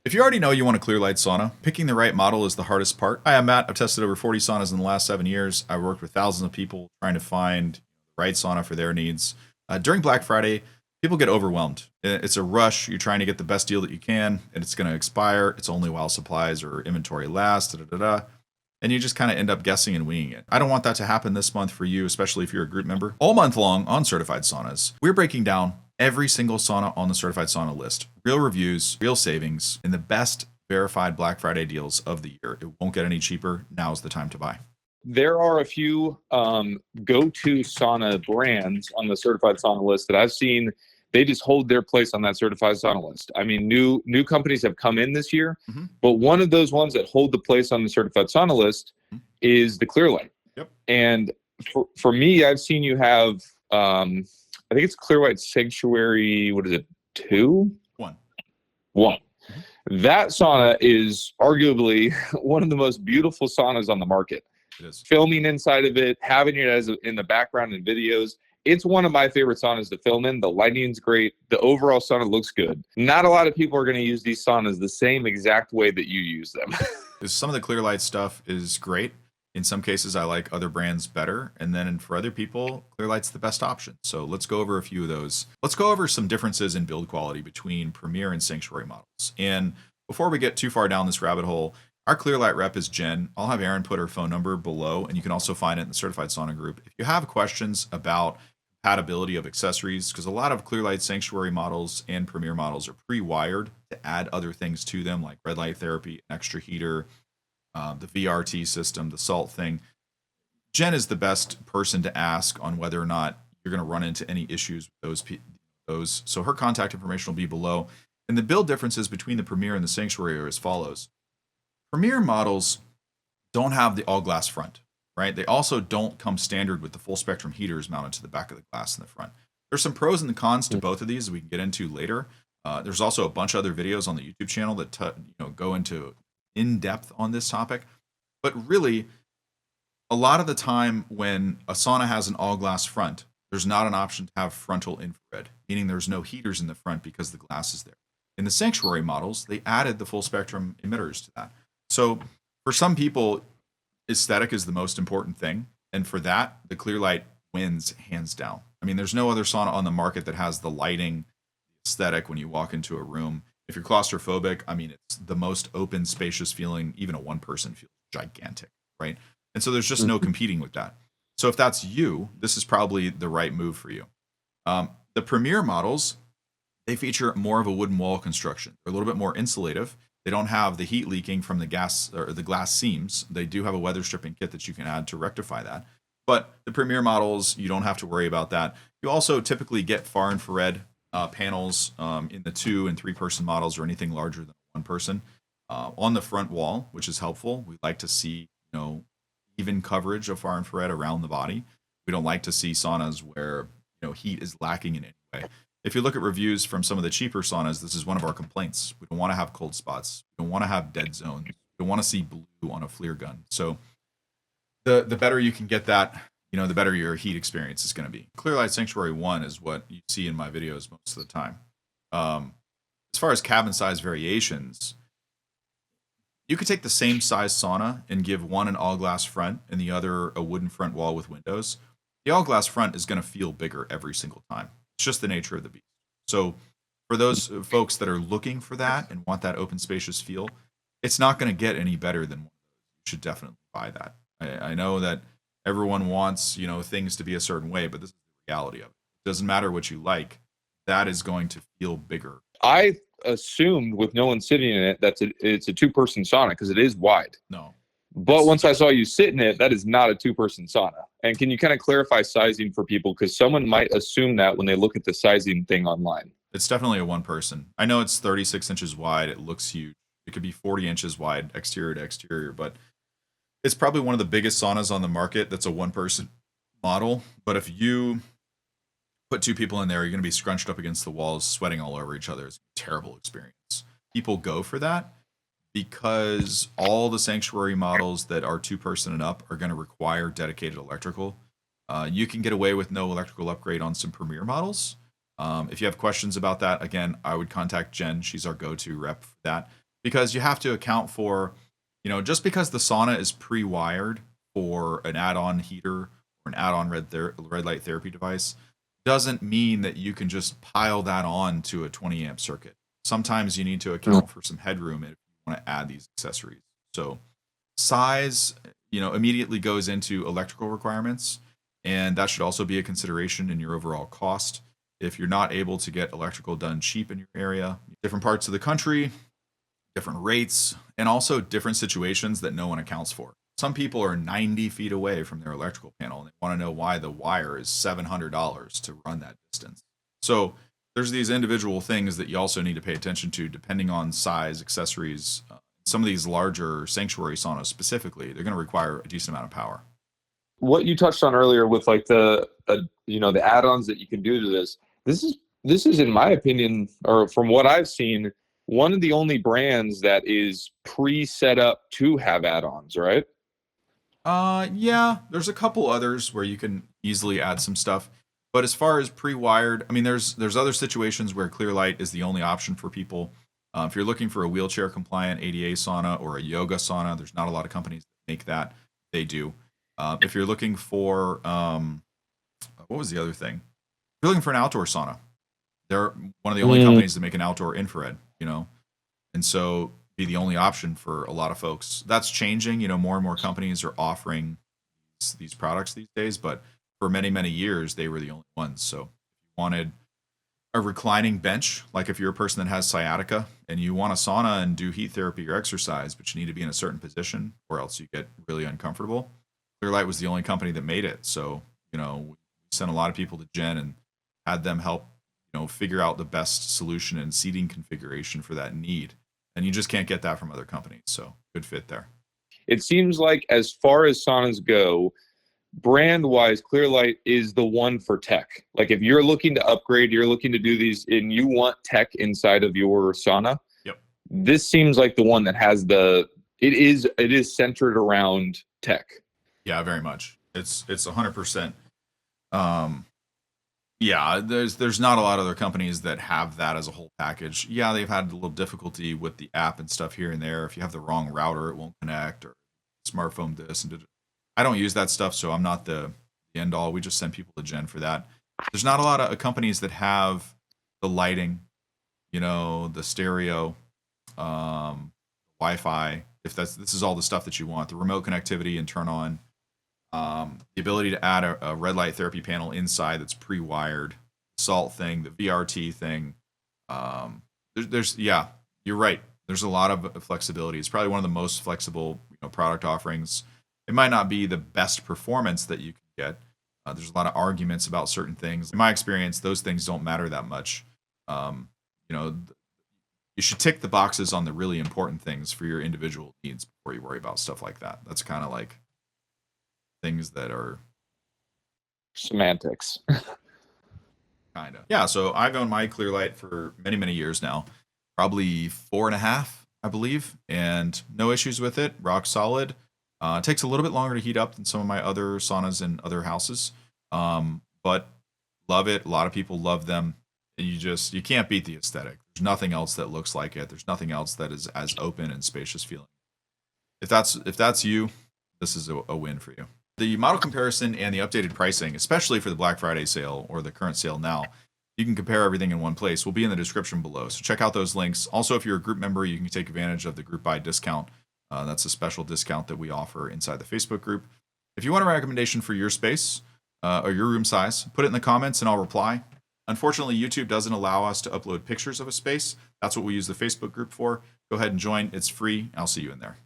If you already know you want a Clearlight sauna, picking the right model is the hardest part. Hi, I'm Matt. I've tested over 40 saunas in the last 7 years. I've worked with thousands of people trying to find the right sauna for their needs. During Black Friday, people get overwhelmed. It's a rush. You're trying to get the best deal that you can, and it's going to expire. It's only while supplies or inventory last. Da, da, da, da. And you just kind of end up guessing and winging it. I don't want that to happen this month for you, especially if you're a group member. All month long on Certified Saunas, we're breaking down every single sauna on the Certified Sauna list. Real reviews, real savings, and the best verified Black Friday deals of the year. It won't get any cheaper. Now's the time to buy. There are a few go-to sauna brands on the Certified Sauna list that I've seen. They just hold their place on that Certified Sauna list. I mean, new companies have come in this year, but one of those ones that hold the place on the Certified Sauna list is the Clearlight. Yep. And for me, I've seen you have, I think it's Clearlight Sanctuary, what is it, 2? 1. That sauna is arguably one of the most beautiful saunas on the market. It is. Filming inside of it, having it as in the background in videos. It's one of my favorite saunas to film in. The lighting's great. The overall sauna looks good. Not a lot of people are going to use these saunas the same exact way that you use them. Some of the Clearlight stuff is great. In some cases, I like other brands better. And then for other people, Clearlight's the best option. So let's go over a few of those. Let's go over some differences in build quality between Premiere and Sanctuary models. And before we get too far down this rabbit hole, our Clearlight rep is Jen. I'll have Aaron put her phone number below, and you can also find it in the Certified Sauna group. If you have questions about compatibility of accessories, because a lot of Clearlight Sanctuary models and Premiere models are pre-wired to add other things to them, like red light therapy, an extra heater, the VRT system, the salt thing. Jen is the best person to ask on whether or not you're going to run into any issues with those. So her contact information will be below. And the build differences between the Premiere and the Sanctuary are as follows. Premiere models don't have the all-glass front, right? They also don't come standard with the full spectrum heaters mounted to the back of the glass in the front. There's some pros and cons to both of these that we can get into later. There's also a bunch of other videos on the YouTube channel that go into in-depth on this topic. But really, a lot of the time when a sauna has an all-glass front, there's not an option to have frontal infrared, meaning there's no heaters in the front because the glass is there. In the Sanctuary models, they added the full spectrum emitters to that. So for some people, aesthetic is the most important thing. And for that, the Clearlight wins hands down. I mean, there's no other sauna on the market that has the lighting aesthetic when you walk into a room. If you're claustrophobic, I mean, it's the most open, spacious feeling. Even a one-person feels gigantic, right? And so there's just no competing with that. So if that's you, this is probably the right move for you. The Premiere models, they feature more of a wooden wall construction. They're a little bit more insulative. They don't have the heat leaking from the gas or the glass seams. They do have a weather stripping kit that you can add to rectify that. But the Premiere models, you don't have to worry about that. You also typically get far infrared panels in the 2 and 3 person models or anything larger than 1 person on the front wall, which is helpful. We like to see even coverage of far infrared around the body. We don't like to see saunas where heat is lacking in any way. If you look at reviews from some of the cheaper saunas, this is one of our complaints. We don't want to have cold spots. We don't want to have dead zones. We don't want to see blue on a FLIR gun. So the better you can get that, the better your heat experience is going to be. Clearlight Sanctuary 1 is what you see in my videos most of the time. As far as cabin size variations, you could take the same size sauna and give one an all-glass front and the other a wooden front wall with windows. The all-glass front is going to feel bigger every single time. It's just the nature of the beast. So for those folks that are looking for that and want that open, spacious feel, it's not going to get any better than one of those. You should definitely buy that. I know that everyone wants, things to be a certain way, but this is the reality of it. It doesn't matter what you like. That is going to feel bigger. I assumed with no one sitting in it that it's a 2-person sauna because it is wide. No. But once I saw you sit in it, that is not a 2-person sauna. And can you kind of clarify sizing for people? Because someone might assume that when they look at the sizing thing online. It's definitely a 1-person. I know it's 36 inches wide. It looks huge. It could be 40 inches wide, exterior to exterior. But it's probably one of the biggest saunas on the market that's a 1-person model. But if you put 2 people in there, you're going to be scrunched up against the walls, sweating all over each other. It's a terrible experience. People go for that because all the Sanctuary models that are 2-person and up are going to require dedicated electrical. You can get away with no electrical upgrade on some Premiere models. If you have questions about that, again, I would contact Jen. She's our go-to rep for that. because you have to account for, just because the sauna is pre-wired for an add-on heater or an add-on red light therapy device doesn't mean that you can just pile that on to a 20 amp circuit. Sometimes you need to account for some headroom if you want to add these accessories. So size, immediately goes into electrical requirements, and that should also be a consideration in your overall cost. If you're not able to get electrical done cheap in your area, different parts of the country, different rates, and also different situations that no one accounts for. Some people are 90 feet away from their electrical panel and they want to know why the wire is $700 to run that distance. So there's these individual things that you also need to pay attention to depending on size, accessories. Some of these larger sanctuary saunas specifically, they're going to require a decent amount of power. What you touched on earlier with like the add-ons that you can do to this is in my opinion, or from what I've seen, one of the only brands that is pre-set up to have add-ons, right? Yeah, there's a couple others where you can easily add some stuff. But as far as pre-wired, I mean, there's other situations where Clearlight is the only option for people. If you're looking for a wheelchair compliant ADA sauna or a yoga sauna, there's not a lot of companies that make that. They do. If you're looking for, what was the other thing? If you're looking for an outdoor sauna, they're one of the only companies that make an outdoor infrared, and so be the only option for a lot of folks. That's changing. More and more companies are offering these products these days, but for many, many years, they were the only ones. So if you wanted a reclining bench, like if you're a person that has sciatica and you want a sauna and do heat therapy or exercise, but you need to be in a certain position or else you get really uncomfortable, Clearlight was the only company that made it. So, we sent a lot of people to Jen and had them help, figure out the best solution and seating configuration for that need. And you just can't get that from other companies. So good fit there. It seems like as far as saunas go, brand-wise, Clearlight is the one for tech. Like if you're looking to upgrade, you're looking to do these, and you want tech inside of your sauna, yep, this seems like the one that has it is centered around tech. Yeah, very much. It's 100%. Yeah, there's not a lot of other companies that have that as a whole package. Yeah, they've had a little difficulty with the app and stuff here and there. If you have the wrong router, it won't connect, or smartphone this and I don't use that stuff, so I'm not the end all. We just send people to Jen for that. There's not a lot of companies that have the lighting, the stereo, Wi-Fi. If this is all the stuff that you want, the remote connectivity and turn on. The ability to add a red light therapy panel inside that's pre-wired, salt thing, the VRT thing. You're right. There's a lot of flexibility. It's probably one of the most flexible product offerings. It might not be the best performance that you can get. There's a lot of arguments about certain things. In my experience, those things don't matter that much. You should tick the boxes on the really important things for your individual needs before you worry about stuff like that. That's kind of like things that are semantics. Kind of. Yeah, so I've owned my Clearlight for many, many years now. Probably 4.5, I believe, and no issues with it. Rock solid. It takes a little bit longer to heat up than some of my other saunas in other houses, but love it. A lot of people love them. You can't beat the aesthetic. There's nothing else that looks like it. There's nothing else that is as open and spacious feeling. If that's you, this is a win for you. The model comparison and the updated pricing, especially for the Black Friday sale or the current sale now, you can compare everything in one place, will be in the description below. So check out those links. Also, if you're a group member, you can take advantage of the group buy discount. That's a special discount that we offer inside the Facebook group. If you want a recommendation for your space or your room size, put it in the comments and I'll reply. Unfortunately, YouTube doesn't allow us to upload pictures of a space. That's what we use the Facebook group for. Go ahead and join. It's free. I'll see you in there.